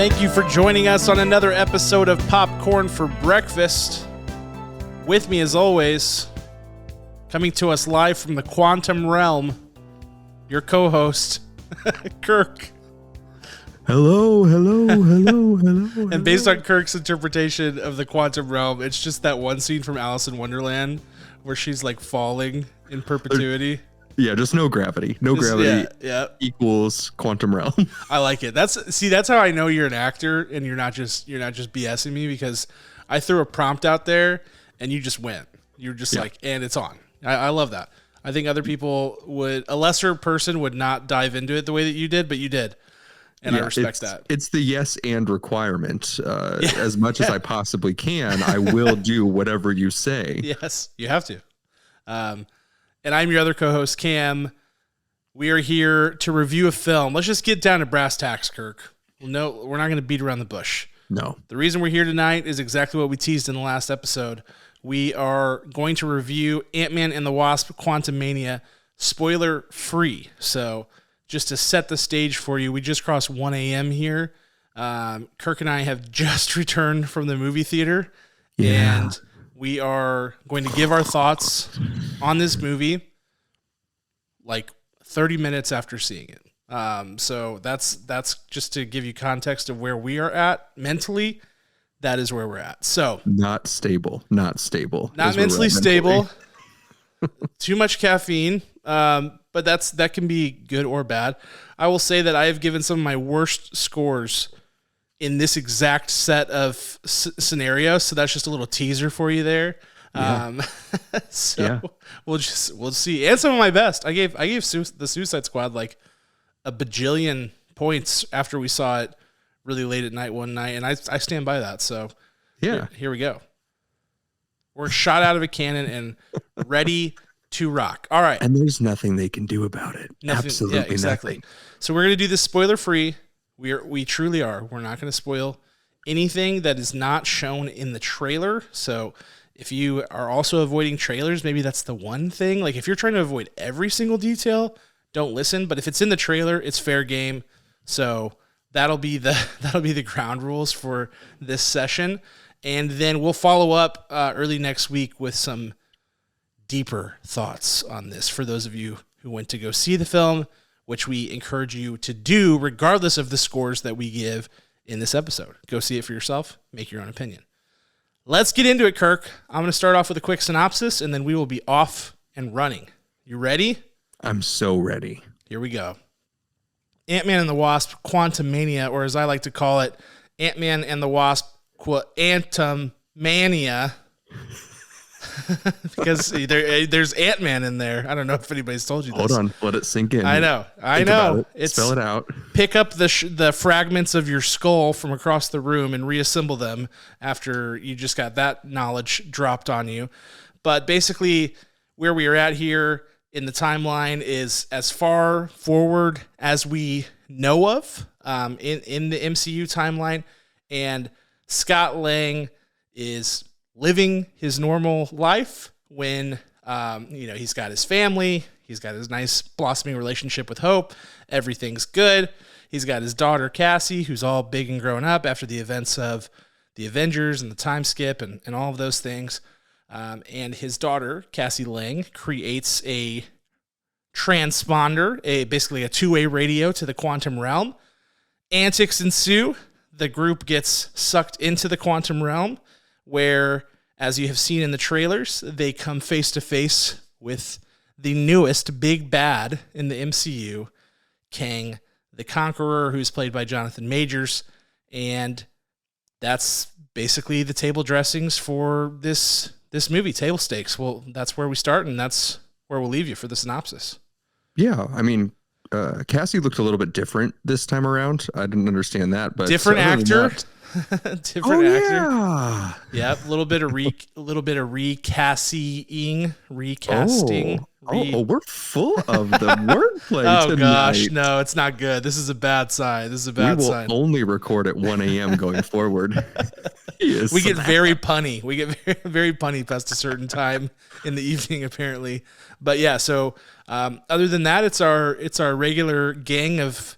Thank you for joining us on another episode of Popcorn for Breakfast. With me, as always, coming to us live from the quantum realm, your co-host, Kirk. Hello. And based on Kirk's interpretation of the quantum realm, it's just that one scene from Alice in Wonderland where she's like falling in perpetuity. Yeah, just no gravity. No gravity yeah. equals quantum realm. I like it. That's how I know you're an actor and you're not just BSing me, because I threw a prompt out there and you just went. You're just like, and it's on. I love that. I think other people a lesser person would not dive into it the way that you did, but you did. And I respect that. It's the yes and requirement. As much as I possibly can, I will do whatever you say. Yes, you have to. And I'm your other co-host, Cam. We are here to review a film. Let's just get down to brass tacks, Kirk. No, we're not going to beat around the bush. No. The reason we're here tonight is exactly what we teased in the last episode. We are going to review Ant-Man and the Wasp Quantumania, spoiler-free. So just to set the stage for you, we just crossed 1 a.m. here. Kirk and I have just returned from the movie theater. Yeah. And we are going to give our thoughts on this movie like 30 minutes after seeing it. So that's just to give you context of where we are at mentally. That is where we're at. So not stable. Not mentally stable. Too much caffeine. But that can be good or bad. I will say that I have given some of my worst scores in this exact set of scenarios, so that's just a little teaser for you there. We'll see. And some of my best. I gave the Suicide Squad like a bajillion points after we saw it really late at night one night, and I stand by that. So here we go. We're shot out of a cannon and ready to rock. All right. And there's nothing they can do about it. Absolutely nothing. So we're going to do this spoiler free. We truly are. We're not going to spoil anything that is not shown in the trailer. So if you are also avoiding trailers, maybe that's the one thing. Like if you're trying to avoid every single detail, don't listen. But if it's in the trailer, it's fair game. So that'll be the ground rules for this session. And then we'll follow up early next week with some deeper thoughts on this for those of you who went to go see the film, which we encourage you to do regardless of the scores that we give in this episode. Go see it for yourself. Make your own opinion. Let's get into it, Kirk. I'm going to start off with a quick synopsis, and then we will be off and running. You ready? I'm so ready. Here we go. Ant-Man and the Wasp Quantumania, or as I like to call it, Ant-Man and the Wasp Quantumania. Because there's Ant-Man in there. I don't know if anybody's told you this. Hold on, let it sink in. I know. Spell it out. Pick up the fragments of your skull from across the room and reassemble them after you just got that knowledge dropped on you. But basically, where we are at here in the timeline is as far forward as we know of in the MCU timeline, and Scott Lang is living his normal life when, he's got his family, he's got his nice blossoming relationship with Hope, everything's good. He's got his daughter, Cassie, who's all big and grown up after the events of the Avengers and the time skip and all of those things. And his daughter, Cassie Lang, creates a transponder, basically a two-way radio to the quantum realm. Antics ensue. The group gets sucked into the quantum realm, where, as you have seen in the trailers, they come face to face with the newest big bad in the MCU, Kang the Conqueror, who's played by Jonathan Majors. And that's basically the table dressings for this movie, table stakes. Well, that's where we start, and that's where we'll leave you for the synopsis. Yeah, I mean, Cassie looked a little bit different this time around. I didn't understand that, but different actor. Different actor. Yeah. Yep. A little bit of recasting. We're full of the wordplay tonight. Gosh, no, it's not good. This is a bad sign. We will only record at 1 a.m. going forward. We get very punny. We get very, very punny past a certain time in the evening, apparently. But yeah, so other than that, it's our regular gang of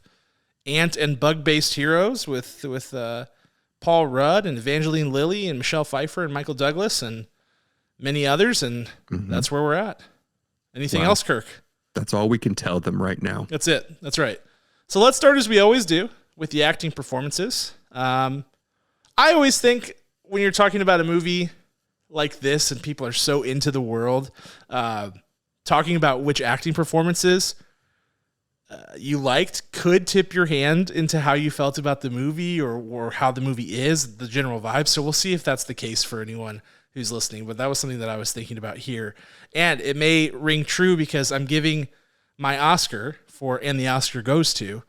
ant and bug based heroes with Paul Rudd and Evangeline Lilly and Michelle Pfeiffer and Michael Douglas and many others, and that's where we're at. Anything else, Kirk? That's all we can tell them right now. That's it. That's right. So let's start as we always do with the acting performances. I always think when you're talking about a movie like this and people are so into the world, talking about which acting performances you liked could tip your hand into how you felt about the movie or how the movie is, the general vibe. So we'll see if that's the case for anyone who's listening, but that was something that I was thinking about here. And it may ring true because I'm giving my Oscar and the Oscar goes to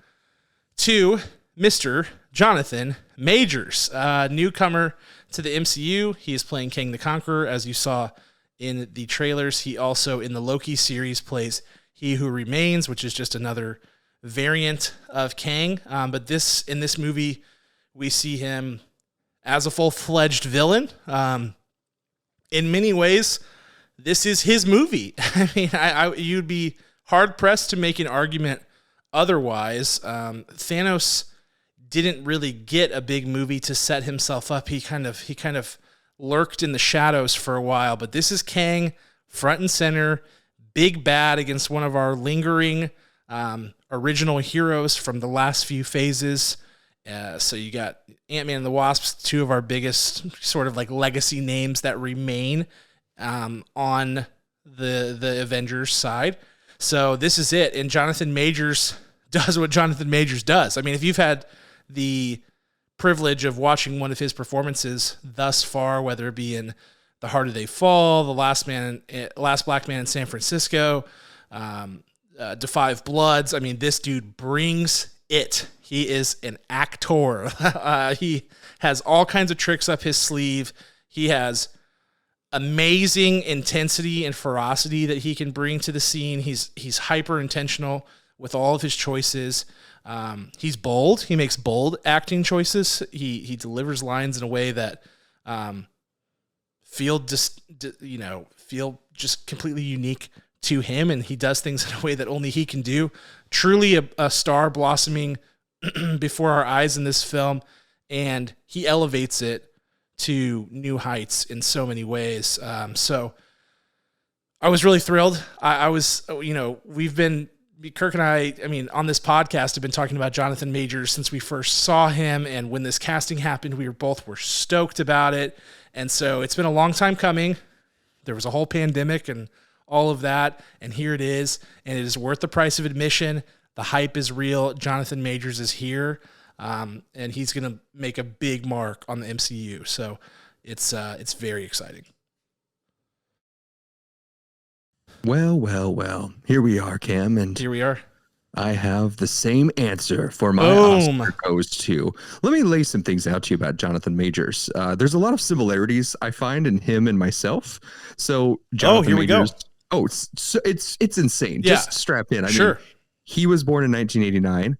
Mr. Jonathan Majors, newcomer to the MCU. He is playing Kang the Conqueror, as you saw in the trailers. He also, in the Loki series, plays He Who Remains, which is just another variant of Kang. But in this movie, we see him as a full-fledged villain. In many ways, this is his movie. I mean, you'd be hard-pressed to make an argument otherwise. Thanos didn't really get a big movie to set himself up. He kind of lurked in the shadows for a while, but this is Kang front and center, big bad against one of our lingering original heroes from the last few phases. So you got Ant-Man and the Wasp, two of our biggest sort of like legacy names that remain on the Avengers side. So this is it. And Jonathan Majors does what Jonathan Majors does. I mean, if you've had the privilege of watching one of his performances thus far, whether it be in The Harder They Fall, The Last Black Man in San Francisco, Defy of Bloods, I mean, this dude brings it. He is an actor. He has all kinds of tricks up his sleeve. He has amazing intensity and ferocity that he can bring to the scene. He's hyper intentional with all of his choices. He's bold. He makes bold acting choices. He delivers lines in a way that feel just completely unique to him, and he does things in a way that only he can do. Truly a star blossoming before our eyes in this film, and he elevates it to new heights in so many ways. So I was really thrilled. Kirk and I mean, on this podcast have been talking about Jonathan Majors since we first saw him, and when this casting happened, we were stoked about it. And so it's been a long time coming. There was a whole pandemic and all of that, and here it is, and it is worth the price of admission. The hype is real. Jonathan Majors is here, and he's going to make a big mark on the MCU. So it's very exciting. Well. Here we are, Cam, and here we are. I have the same answer for my Oscar goes to. Let me lay some things out to you about Jonathan Majors. There's a lot of similarities I find in him and myself. So Jonathan Majors, we go. Oh, it's insane. Yeah. Just strap in. I mean, he was born in 1989.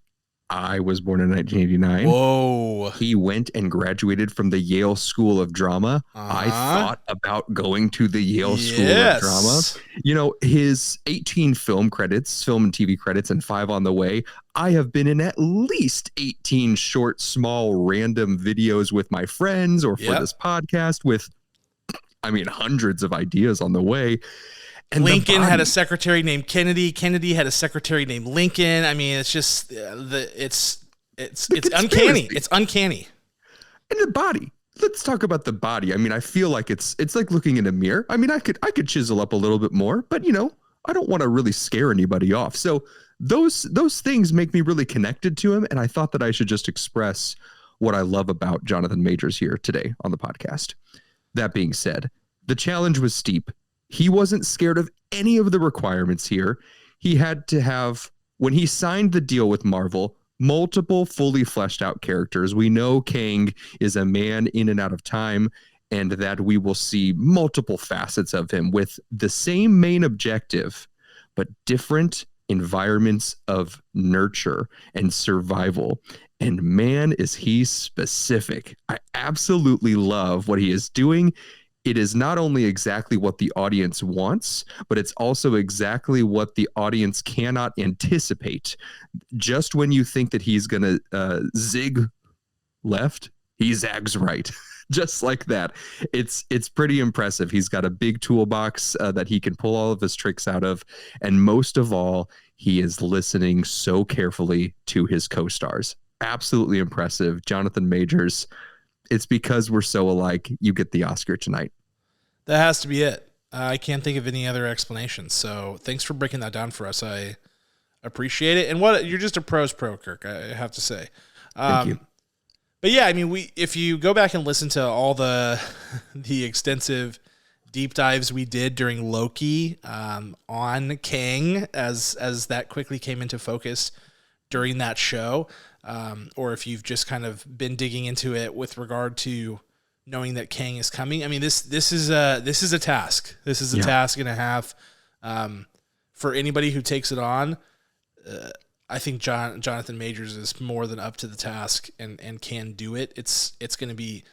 I was born in 1989. Whoa. He went and graduated from the Yale School of Drama. I thought about going to the Yale School of Drama. You know, his 18 film and TV credits, and 5 on the way. I have been in at least 18 short, small, random videos with my friends or for this podcast with, hundreds of ideas on the way. And Lincoln had a secretary named Kennedy. Kennedy had a secretary named Lincoln. I mean, it's just it's uncanny. It's uncanny. And the body. Let's talk about the body. I mean, I feel like it's like looking in a mirror. I mean, I could chisel up a little bit more, but I don't want to really scare anybody off. So those things make me really connected to him, and I thought that I should just express what I love about Jonathan Majors here today on the podcast. That being said, the challenge was steep. He wasn't scared of any of the requirements here. He had to have, when he signed the deal with Marvel, multiple fully fleshed out characters. We know Kang is a man in and out of time, and that we will see multiple facets of him with the same main objective, but different environments of nurture and survival. And man, is he specific. I absolutely love what he is doing. it is not only exactly what the audience wants, but it's also exactly what the audience cannot anticipate. Just when you think that he's going to zig left, he zags right. Just like that. It's pretty impressive. He's got a big toolbox that he can pull all of his tricks out of. And most of all, he is listening so carefully to his co-stars. Absolutely impressive. Jonathan Majors, it's because we're so alike. You get the Oscar tonight. That has to be it. I can't think of any other explanation. So thanks for breaking that down for us. I appreciate it. And you're just a pro's pro, Kirk, I have to say. Thank you. But yeah, I mean, if you go back and listen to all the extensive deep dives we did during Loki on Kang as that quickly came into focus during that show, or if you've just kind of been digging into it with regard to knowing that Kang is coming, I mean, this is a task. This is a task and a half for anybody who takes it on. I think Jonathan Majors is more than up to the task and can do it. It's going to be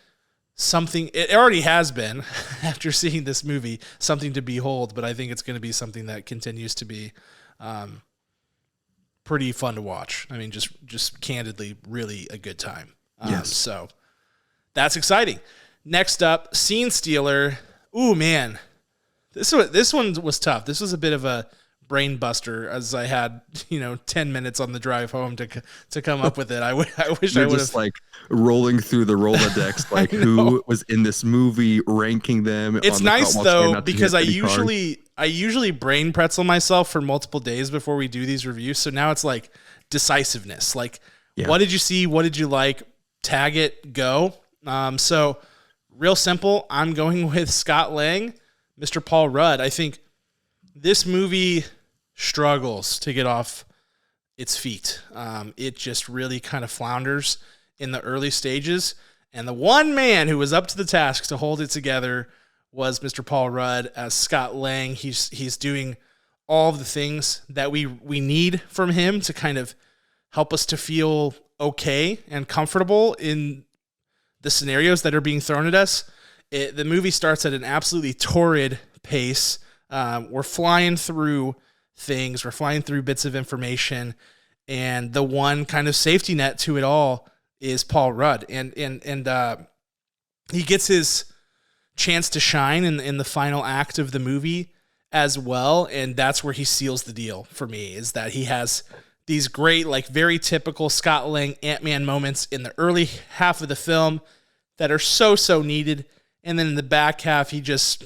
something. It already has been after seeing this movie, something to behold. But I think it's going to be something that continues to be pretty fun to watch. I mean, just candidly, really a good time. Yes. So that's exciting. Next up, Scene Stealer. Ooh, man, this one was tough. This was a bit of a brain buster, as I had 10 minutes on the drive home to come up with it. I wish I would have like rolling through the Rolodex, like who was in this movie, ranking them. It's nice though, because I usually brain pretzel myself for multiple days before we do these reviews. So now it's like decisiveness. Like, what did you see? What did you like? Tag it, go. So real simple. I'm going with Scott Lang, Mr. Paul Rudd. I think this movie struggles to get off its feet. It just really kind of flounders in the early stages. And the one man who was up to the task to hold it together was Mr. Paul Rudd as Scott Lang. He's doing all of the things that we need from him to kind of help us to feel okay and comfortable in the scenarios that are being thrown at us. The movie starts at an absolutely torrid pace. We're flying through things. We're flying through bits of information. And the one kind of safety net to it all is Paul Rudd. And he gets his chance to shine in the final act of the movie as well. And that's where he seals the deal for me, is that he has these great, like very typical Scott Lang Ant-Man moments in the early half of the film that are so needed. And then in the back half, he just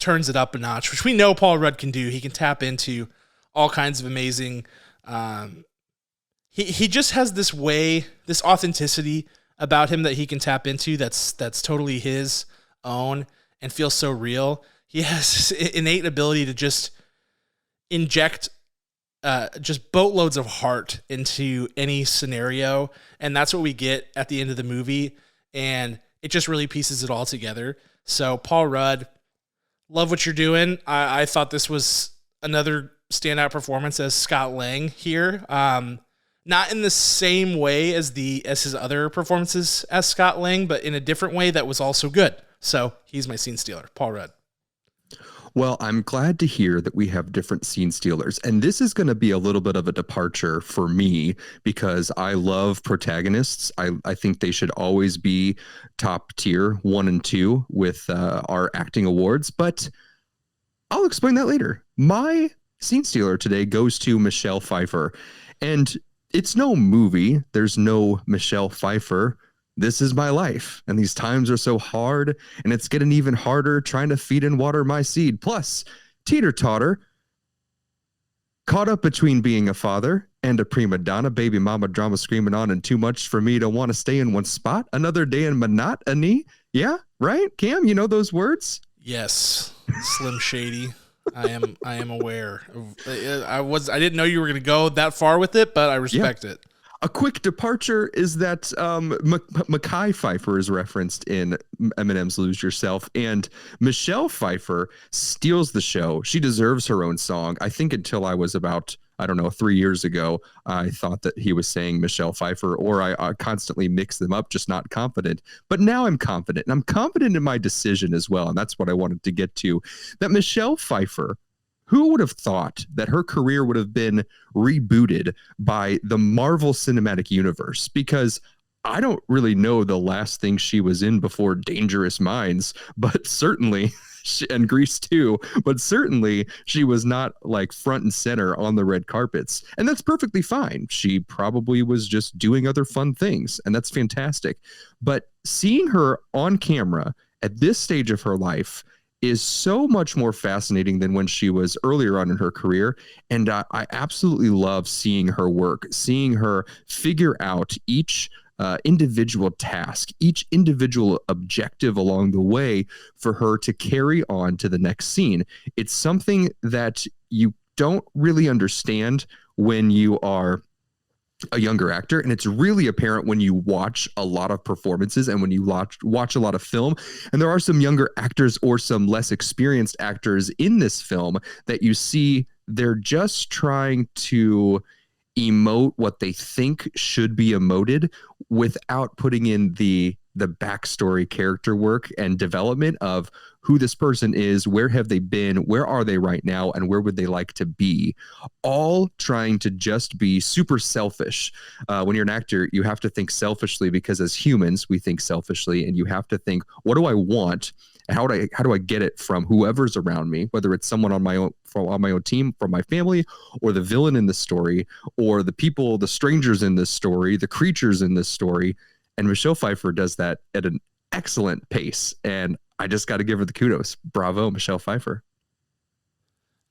turns it up a notch, which we know Paul Rudd can do. He can tap into all kinds of amazing. He just has this way, this authenticity about him that he can tap into. That's totally his own and feels so real. He has this innate ability to just inject just boatloads of heart into any scenario, and that's what we get at the end of the movie. And it just really pieces it all together. So Paul Rudd, love what you're doing. I thought this was another standout performance as Scott Lang here. Not in the same way as his other performances as Scott Lang, but in a different way that was also good. So he's my scene stealer, Paul Rudd. Well, I'm glad to hear that we have different scene stealers. And this is going to be a little bit of a departure for me because I love protagonists. I think they should always be top tier 1 and 2 with our acting awards, but I'll explain that later. My scene stealer today goes to Michelle Pfeiffer. And it's no movie. There's no Michelle Pfeiffer. This is my life, and these times are so hard, and it's getting even harder trying to feed and water my seed. Plus, teeter-totter, caught up between being a father and a prima donna, baby mama drama screaming on, and too much for me to want to stay in one spot. Another day in monotony. Yeah, right, Cam? You know those words? Yes, Slim Shady. I am aware. I didn't know you were going to go that far with it, but I respect it. A quick departure is that Mekhi Phifer is referenced in Eminem's Lose Yourself, and Michelle Pfeiffer steals the show. She deserves her own song. I think until I was about I don't know, 3 years ago, I thought that he was saying Michelle Pfeiffer, or I constantly mix them up, just not confident. But now I'm confident, and I'm confident in my decision as well. And that's what I wanted to get to, that Michelle Pfeiffer, who would have thought that her career would have been rebooted by the Marvel Cinematic Universe? Because I don't really know the last thing she was in before Dangerous Minds, but certainly, and Grease too, but certainly she was not like front and center on the red carpets. And that's perfectly fine. She probably was just doing other fun things, and that's fantastic. But seeing her on camera at this stage of her life is so much more fascinating than when she was earlier on in her career. And I absolutely love seeing her work, seeing her figure out each individual task, each individual objective along the way for her to carry on to the next scene. It's something that you don't really understand when you are a younger actor, and it's really apparent when you watch a lot of performances and when you watch a lot of film. And there are some younger actors or some less experienced actors in this film that you see they're just trying to emote what they think should be emoted without putting in the backstory, character work, and development of who this person is, where have they been, where are they right now, and where would they like to be, all trying to just be super selfish. When you're an actor, you have to think selfishly, because as humans, we think selfishly, and you have to think, what do I want? How do I get it from whoever's around me, whether it's someone on my own team, from my family, or the villain in the story, or the people, the strangers in this story, the creatures in this story. And Michelle Pfeiffer does that at an excellent pace. And I just got to give her the kudos. Bravo, Michelle Pfeiffer.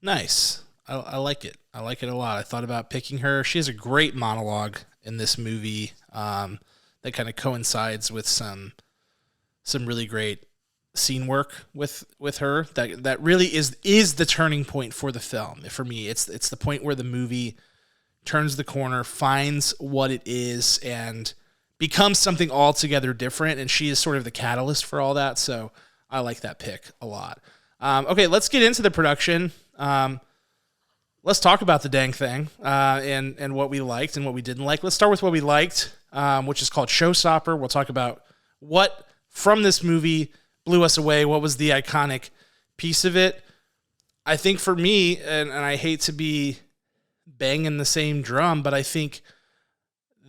Nice. I like it. I like it a lot. I thought about picking her. She has a great monologue in this movie that kind of coincides with some really great scene work with her. That really is the turning point for the film. For me, it's the point where the movie turns the corner, finds what it is, and becomes something altogether different. And she is sort of the catalyst for all that. So I like that pick a lot. Okay, let's get into the production. Let's talk about the dang thing and what we liked and what we didn't like. Let's start with what we liked, which is called Showstopper. We'll talk about what from this movie blew us away. What was the iconic piece of it? I think for me, and I hate to be banging the same drum, but I think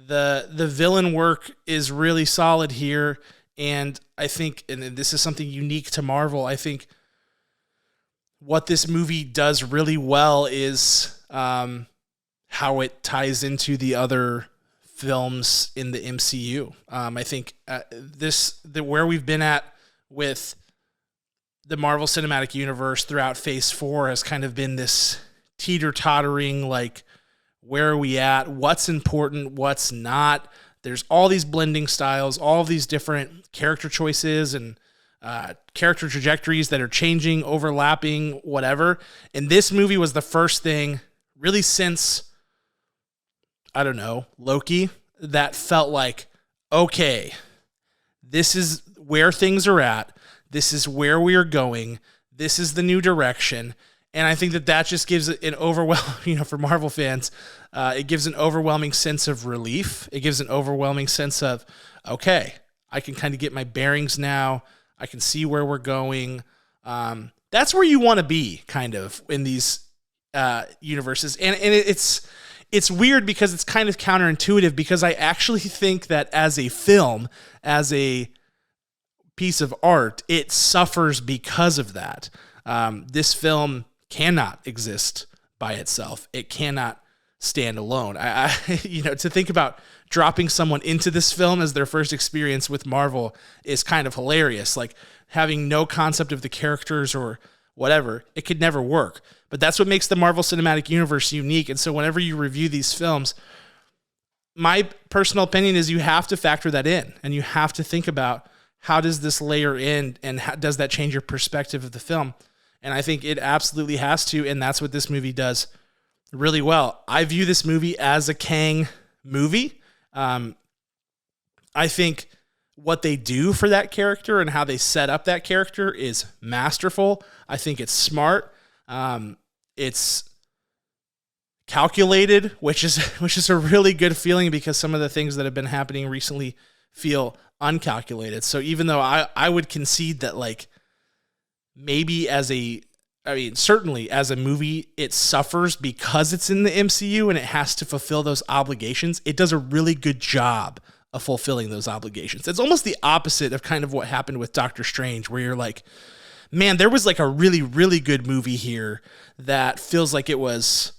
the villain work is really solid here. And I think, and this is something unique to Marvel, I think what this movie does really well is how it ties into the other films in the MCU. I think where we've been at with the Marvel Cinematic Universe throughout Phase 4 has kind of been this teeter-tottering, like, where are we at? What's important? What's not? There's all these blending styles, all of these different character choices and character trajectories that are changing, overlapping, whatever. And this movie was the first thing, really since, I don't know, Loki, that felt like, okay, this is where things are at. This is where we are going. This is the new direction. And I think that just gives an overwhelming, for Marvel fans, it gives an overwhelming sense of relief. It gives an overwhelming sense of, okay, I can kind of get my bearings now. I can see where we're going. That's where you want to be, kind of, in these universes. And it's weird because it's kind of counterintuitive, because I actually think that as a film, as a piece of art, it suffers because of that. This film cannot exist by itself. It cannot stand alone. To think about dropping someone into this film as their first experience with Marvel is kind of hilarious. Like, having no concept of the characters or whatever, it could never work. But that's what makes the Marvel Cinematic Universe unique. And so whenever you review these films, my personal opinion is you have to factor that in, and you have to think about, how does this layer in, and how does that change your perspective of the film? And I think it absolutely has to, and that's what this movie does really well. I view this movie as a Kang movie. I think what they do for that character and how they set up that character is masterful. I think it's smart. It's calculated, which is a really good feeling because some of the things that have been happening recently feel uncalculated. So even though I would concede that like maybe certainly as a movie, it suffers because it's in the MCU and it has to fulfill those obligations. It does a really good job of fulfilling those obligations. It's almost the opposite of kind of what happened with Doctor Strange, where you're like, man, there was like a really, really good movie here that feels like it was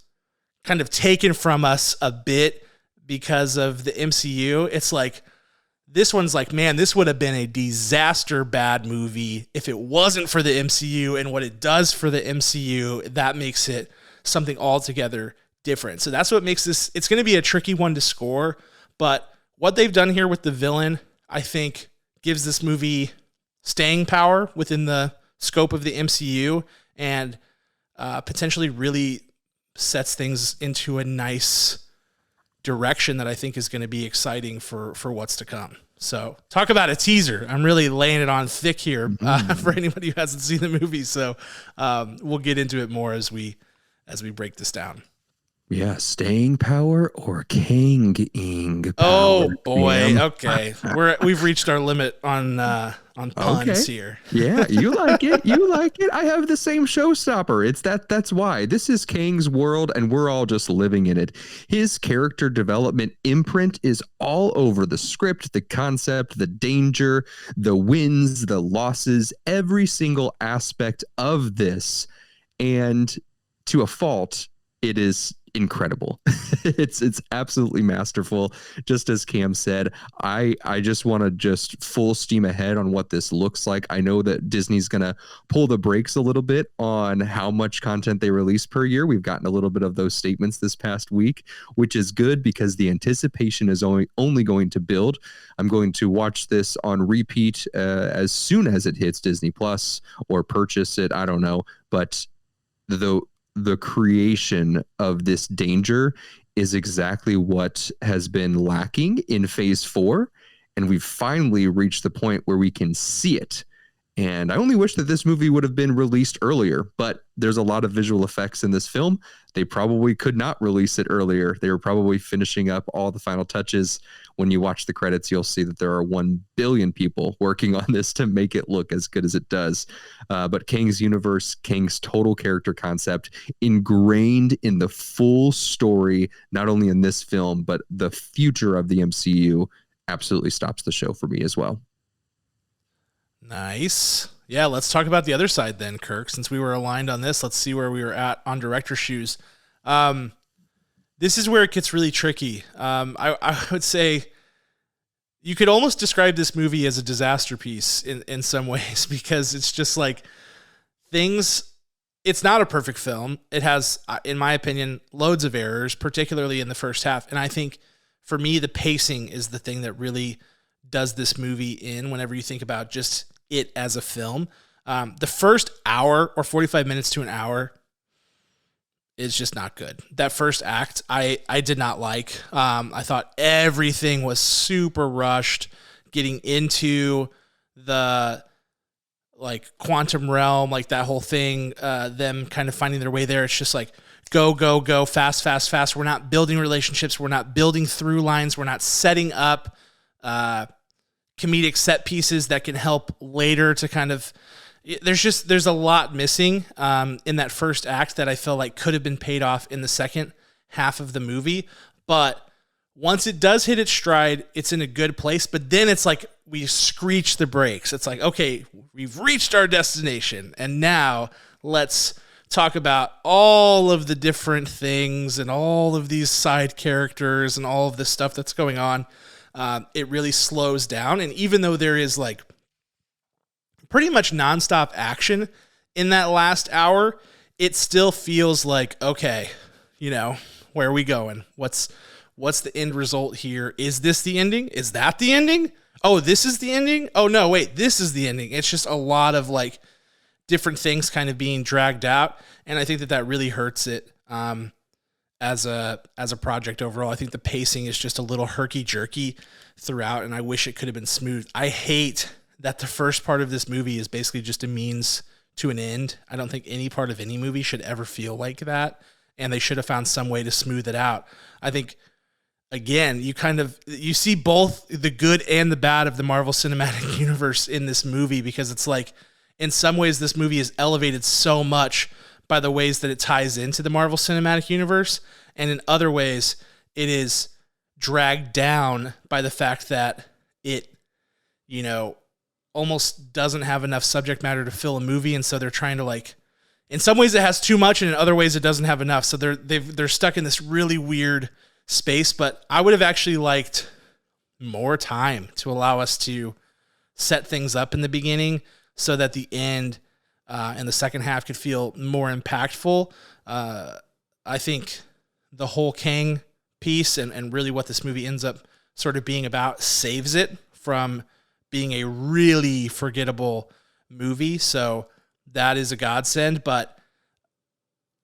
kind of taken from us a bit because of the MCU. It's like, this one's like, man, this would have been a disaster bad movie if it wasn't for the MCU, and what it does for the MCU, that makes it something altogether different. So that's what makes this, it's going to be a tricky one to score, but what they've done here with the villain, I think gives this movie staying power within the scope of the MCU and potentially really sets things into a nice direction that I think is going to be exciting for what's to come. So talk about a teaser. I'm really laying it on thick here for anybody who hasn't seen the movie. So we'll get into it more as we break this down. Yeah, staying power or Kang-ing power. Oh boy, okay. We've reached our limit on puns here. Yeah, you like it. You like it. I have the same showstopper. That's why. This is Kang's world and we're all just living in it. His character development imprint is all over the script, the concept, the danger, the wins, the losses, every single aspect of this. And to a fault, it is incredible. It's absolutely masterful. Just as Cam said, I just want to just full steam ahead on what this looks like. I know that Disney's going to pull the brakes a little bit on how much content they release per year. We've gotten a little bit of those statements this past week, which is good because the anticipation is only going to build. I'm going to watch this on repeat as soon as it hits Disney Plus or purchase it. I don't know, but the creation of this danger is exactly what has been lacking in phase 4. And we've finally reached the point where we can see it. And I only wish that this movie would have been released earlier, but there's a lot of visual effects in this film. They probably could not release it earlier. They were probably finishing up all the final touches. When you watch the credits, you'll see that there are 1 billion people working on this to make it look as good as it does. But Kang's universe, Kang's total character concept, ingrained in the full story, not only in this film, but the future of the MCU, absolutely stops the show for me as well. Nice. Yeah, let's talk about the other side then, Kirk. Since we were aligned on this, let's see where we were at on director's shoes. This is where it gets really tricky. I would say you could almost describe this movie as a disaster piece in some ways, because it's just like it's not a perfect film. It has, in my opinion, loads of errors, particularly in the first half. And I think for me, the pacing is the thing that really does this movie in whenever you think about just it as a film. The first hour or 45 minutes to an hour is just not good. That first act, I did not like. I thought everything was super rushed, getting into the like quantum realm, like that whole thing, them kind of finding their way there. It's just like, go, go, go, fast, fast, fast. We're not building relationships. We're not building through lines. We're not setting up comedic set pieces that can help later to kind of, there's a lot missing in that first act that I feel like could have been paid off in the second half of the movie. But once it does hit its stride, it's in a good place. But then it's like we screech the brakes. It's like, okay, we've reached our destination. And now let's talk about all of the different things and all of these side characters and all of this stuff that's going on. It really slows down. And even though there is like pretty much nonstop action in that last hour, it still feels like, okay, where are we going? What's the end result here? Is this the ending? Is that the ending? Oh, this is the ending? Oh no, wait, this is the ending. It's just a lot of like different things kind of being dragged out. And I think that really hurts it as a project overall. I think the pacing is just a little herky-jerky throughout, and I wish it could have been smooth. I hate that the first part of this movie is basically just a means to an end. I don't think any part of any movie should ever feel like that. and they should have found some way to smooth it out. I think, again, you see both the good and the bad of the Marvel Cinematic Universe in this movie, because it's like, in some ways, this movie is elevated so much by the ways that it ties into the Marvel Cinematic Universe, and in other ways, it is dragged down by the fact that it, almost doesn't have enough subject matter to fill a movie, and so they're trying to, like, in some ways it has too much, and in other ways it doesn't have enough. So they're stuck in this really weird space. But I would have actually liked more time to allow us to set things up in the beginning, so that the end and the second half could feel more impactful. I think the whole Kang piece and really what this movie ends up sort of being about saves it from being a really forgettable movie. So that is a godsend. But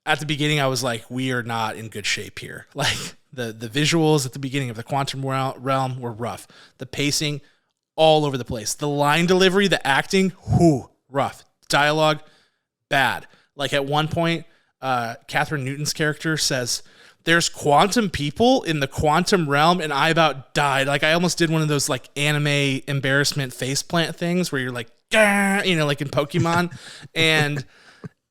at the beginning, I was like, we are not in good shape here. Like, the visuals at the beginning of the Quantum Realm were rough. The pacing, all over the place. The line delivery, the acting, rough. Dialogue, bad. Like, at one point, Catherine Newton's character says, "There's quantum people in the quantum realm," and I about died. Like, I almost did one of those, like, anime embarrassment faceplant things where you're like, "Gah," like in Pokemon. And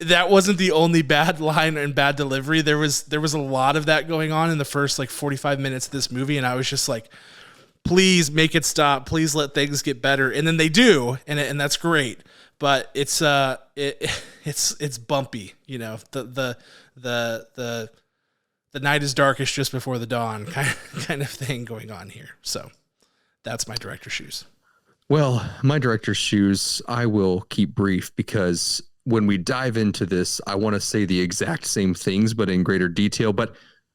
that wasn't the only bad line and bad delivery. There was a lot of that going on in the first, like, 45 minutes of this movie, and I was just like, please make it stop. Please let things get better. And then they do, and that's great. But it's bumpy, The night is darkest just before the dawn kind of thing going on here. So that's my director's shoes. Well, my director's shoes, I will keep brief, because when we dive into this, I want to say the exact same things, but in greater detail. But,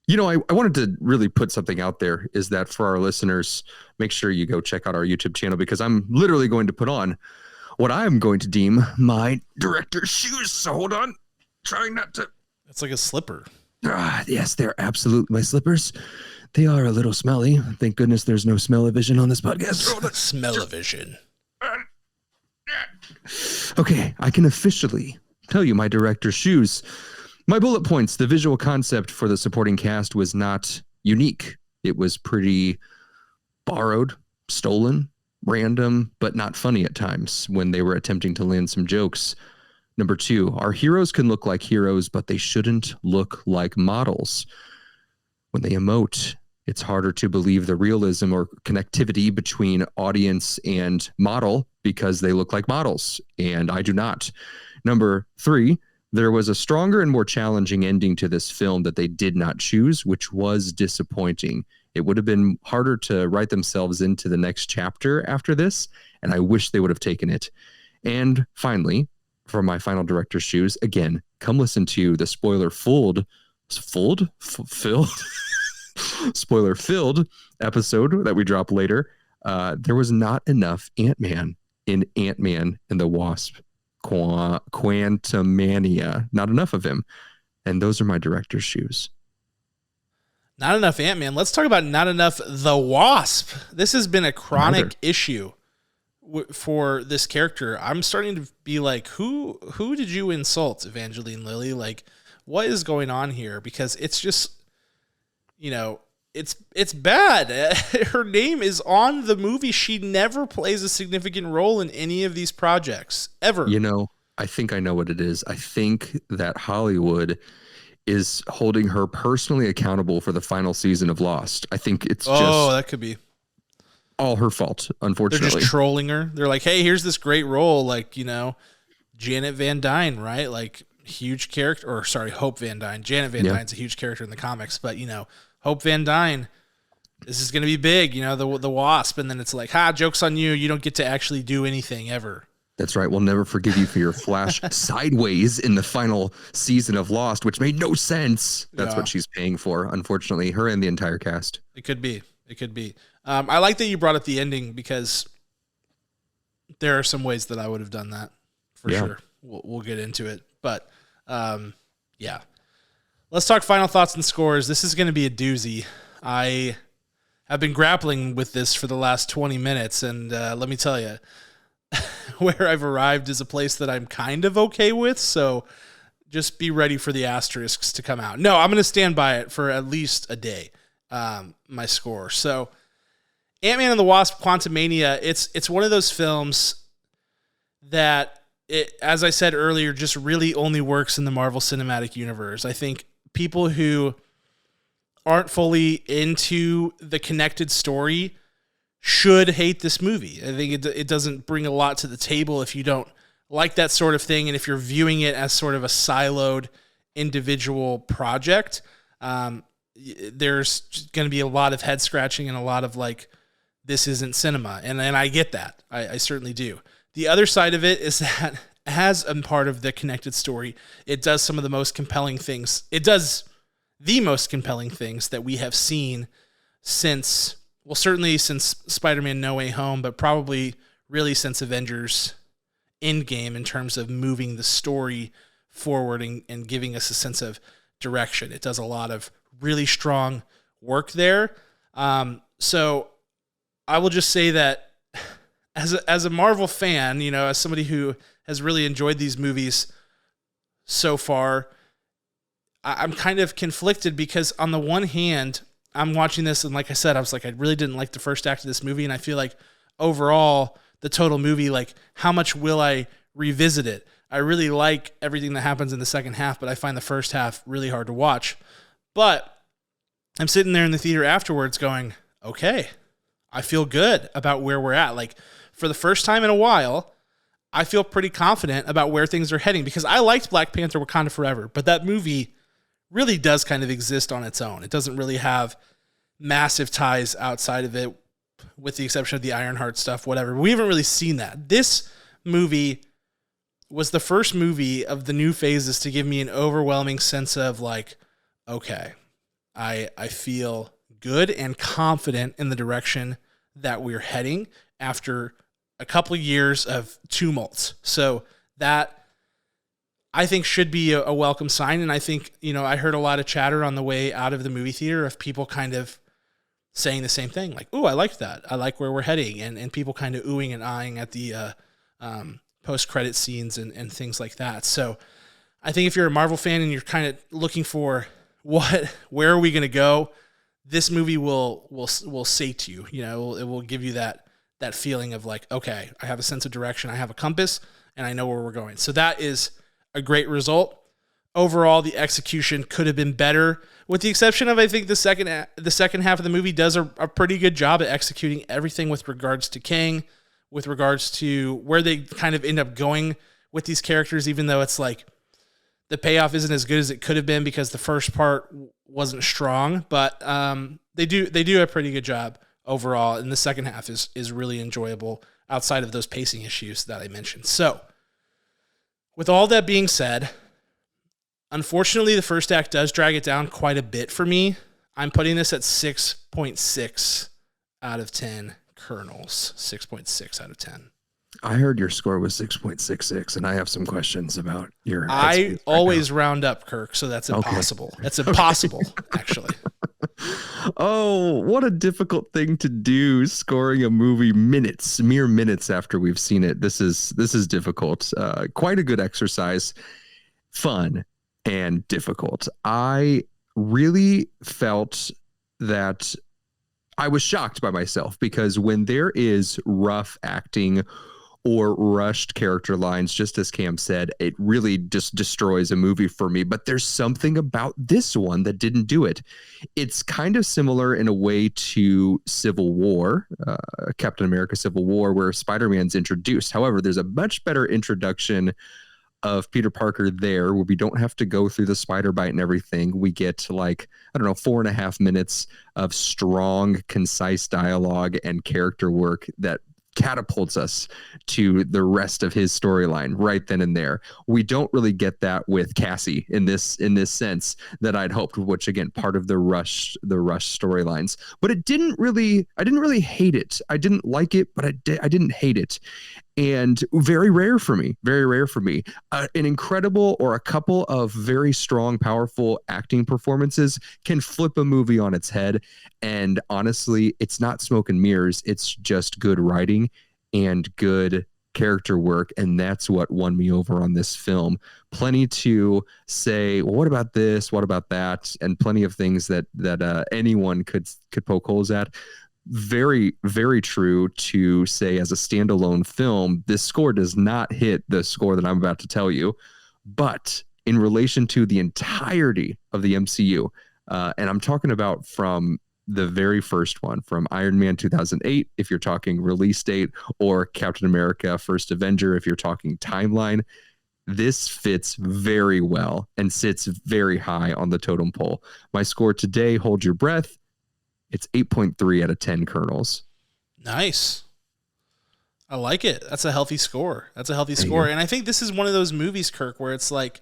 I wanted to really put something out there, is that for our listeners, make sure you go check out our YouTube channel, because I'm literally going to put on what I'm going to deem my director's shoes. So hold on. Trying not to. It's like a slipper. Yes, they're absolutely my slippers. They are a little smelly. Thank goodness there's no smell-o-vision on this podcast. Smell-o-vision. Okay, I can officially tell you my director's shoes. My bullet points: the visual concept for the supporting cast was not unique. It was pretty borrowed, stolen, random, but not funny at times when they were attempting to land some jokes. Number 2, our heroes can look like heroes, but they shouldn't look like models. When they emote, it's harder to believe the realism or connectivity between audience and model because they look like models, and I do not. Number 3, there was a stronger and more challenging ending to this film that they did not choose, which was disappointing. It would have been harder to write themselves into the next chapter after this, and I wish they would have taken it. And finally, for my final director's shoes, again, come listen to the spoiler-filled episode that we drop later. There was not enough Ant-Man in Ant-Man and the Wasp Quantumania. Not enough of him. And those are my director's shoes. Not enough Ant-Man. Let's talk about not enough the Wasp. This has been a chronic issue for this character. I'm starting to be like, who did you insult, Evangeline Lilly? Like, what is going on here? Because it's just, it's bad. Her name is on the movie. She never plays a significant role in any of these projects, ever. I think I know what it is. I think that Hollywood is holding her personally accountable for the final season of Lost. I think it's that could be all her fault, unfortunately. They're just trolling her. They're like, hey, here's this great role, like, Janet Van Dyne, right? Like, huge character, or sorry, Hope Van Dyne. Janet Van Dyne's a huge character in the comics, but, Hope Van Dyne, this is going to be big, the Wasp, and then it's like, joke's on you. You don't get to actually do anything ever. That's right. We'll never forgive you for your flash sideways in the final season of Lost, which made no sense. That's what she's paying for, unfortunately, her and the entire cast. It could be. I like that you brought up the ending, because there are some ways that I would have done that for sure. We'll get into it, but let's talk final thoughts and scores. This is going to be a doozy. I have been grappling with this for the last 20 minutes, and let me tell you, where I've arrived is a place that I'm kind of okay with. So just be ready for the asterisks to come out. No, I'm going to stand by it for at least a day. My score. So Ant-Man and the Wasp Quantumania, it's one of those films that as I said earlier, just really only works in the Marvel Cinematic Universe. I think people who aren't fully into the connected story should hate this movie. I think it doesn't bring a lot to the table if you don't like that sort of thing, and if you're viewing it as sort of a siloed individual project. There's going to be a lot of head scratching and a lot of like, this isn't cinema. And I get that. I certainly do. The other side of it is that as a part of the connected story, it does some of the most compelling things. It does the most compelling things that we have seen certainly since Spider-Man No Way Home, but probably really since Avengers Endgame in terms of moving the story forward and giving us a sense of direction. It does a lot of really strong work there. So I will just say that as a Marvel fan, as somebody who has really enjoyed these movies so far, I'm kind of conflicted because on the one hand, I'm watching this and like I said, I was like, I really didn't like the first act of this movie. And I feel like overall the total movie, like how much will I revisit it? I really like everything that happens in the second half, but I find the first half really hard to watch. But I'm sitting there in the theater afterwards going, okay, I feel good about where we're at. Like for the first time in a while, I feel pretty confident about where things are heading because I liked Black Panther Wakanda Forever, but that movie really does kind of exist on its own. It doesn't really have massive ties outside of it with the exception of the Ironheart stuff, whatever. We haven't really seen that. This movie was the first movie of the new phases to give me an overwhelming sense of like, okay, I feel good and confident in the direction that we're heading after a couple of years of tumults. So that I think should be a welcome sign. And I think, I heard a lot of chatter on the way out of the movie theater of people kind of saying the same thing. Like, ooh, I like that. I like where we're heading. And people kind of oohing and eyeing at the post-credit scenes and things like that. So I think if you're a Marvel fan and you're kind of looking for where are we going to go, this movie will sate you. It will give you that feeling of like, okay, I have a sense of direction, I have a compass, and I know where we're going. So that is a great result. Overall, the execution could have been better, with the exception of I think the second half of the movie does a pretty good job at executing everything with regards to Kang, with regards to where they kind of end up going with these characters, even though it's like the payoff isn't as good as it could have been because the first part wasn't strong, but they do a pretty good job overall, and the second half is really enjoyable outside of those pacing issues that I mentioned. So, with all that being said, unfortunately, the first act does drag it down quite a bit for me. I'm putting this at 6.6 out of 10 kernels. 6.6 out of 10. I heard your score was 6.66, and I have some questions about your. I always round up, Kirk, so that's impossible. Okay. That's impossible, actually. Oh, what a difficult thing to do, scoring a movie mere minutes after we've seen it. This is difficult. Quite a good exercise, fun and difficult. I really felt that I was shocked by myself because when there is rough acting or rushed character lines, just as Cam said, it really just destroys a movie for me. But there's something about this one that didn't do it. It's kind of similar in a way to Civil War, Captain America Civil War, where Spider-Man's introduced. However, there's a much better introduction of Peter Parker there, where we don't have to go through the spider bite and everything. We get 4.5 minutes of strong, concise dialogue and character work that catapults us to the rest of his storyline right then and there. We don't really get that with Cassie in this sense that I'd hoped, which again, part of the rush storylines. But I didn't really hate it. I didn't like it, but I didn't hate it. And very rare for me. An incredible or a couple of very strong, powerful acting performances can flip a movie on its head. And honestly, it's not smoke and mirrors. It's just good writing and good character work, and that's what won me over on this film. Plenty to say, well, what about this? What about that? And plenty of things that anyone could poke holes at. Very, very true to say as a standalone film, this score does not hit the score that I'm about to tell you. But in relation to the entirety of the MCU, and I'm talking about from the very first one, from Iron Man 2008, if you're talking release date, or Captain America First Avenger, if you're talking timeline, this fits very well and sits very high on the totem pole. My score today, hold your breath, it's 8.3 out of 10 kernels. Nice. I like it. That's a healthy score. And I think this is one of those movies, Kirk, where it's like,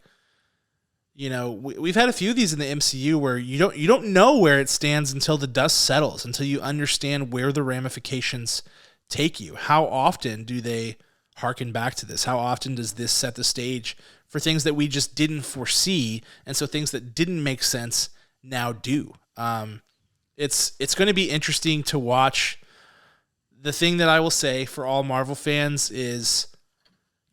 you know, we've had a few of these in the MCU where you don't know where it stands until the dust settles, until you understand where the ramifications take you. How often do they harken back to this? How often does this set the stage for things that we just didn't foresee, and so things that didn't make sense now do? It's going to be interesting to watch. The thing that I will say for all Marvel fans is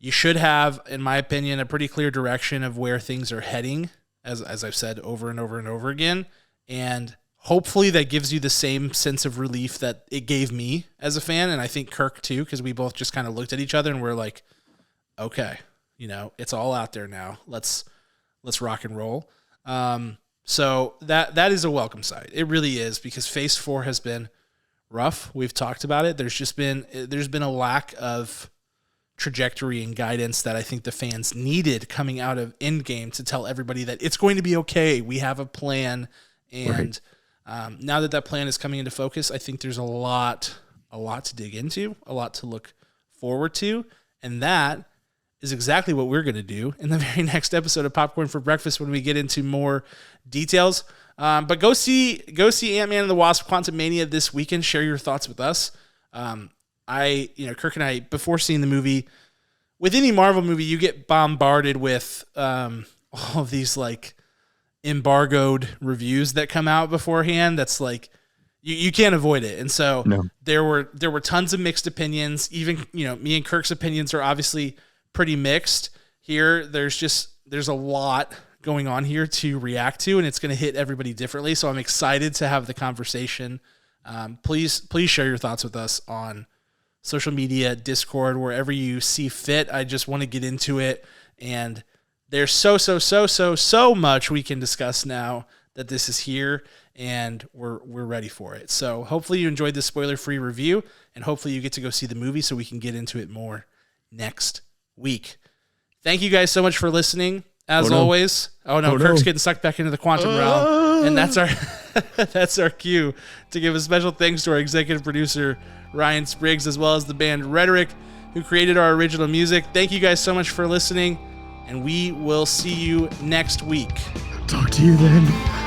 you should have, in my opinion, a pretty clear direction of where things are heading, as I've said over and over and over again. And hopefully that gives you the same sense of relief that it gave me as a fan, and I think Kirk too, because we both just kind of looked at each other and we're like, okay, you know, it's all out there now. Let's rock and roll. So that is a welcome sight. It really is, because Phase 4 has been rough. We've talked about it. There's been a lack of trajectory and guidance that I think the fans needed coming out of Endgame to tell everybody that it's going to be okay. We have a plan. And now that plan is coming into focus, I think there's a lot to dig into, a lot to look forward to. And that is exactly what we're going to do in the very next episode of Popcorn for Breakfast, when we get into more details. But go see Ant-Man and the Wasp Quantumania this weekend. Share your thoughts with us. Kirk and I, before seeing the movie, with any Marvel movie, you get bombarded with all of these like embargoed reviews that come out beforehand. That's like you can't avoid it. And so there were tons of mixed opinions. Even, you know, me and Kirk's opinions are obviously pretty mixed here. There's a lot going on here to react to, and it's going to hit everybody differently. So I'm excited to have the conversation. Please share your thoughts with us on social media, Discord, wherever you see fit. I just want to get into it, and there's so much we can discuss now that this is here, and we're ready for it. So hopefully you enjoyed this spoiler-free review, and hopefully you get to go see the movie so we can get into it more next week. Thank you guys so much for listening. As always. Kirk's getting sucked back into the quantum realm. And that's our cue to give a special thanks to our executive producer, Ryan Spriggs, as well as the band Rhetoric, who created our original music. Thank you guys so much for listening, and we will see you next week. Talk to you then.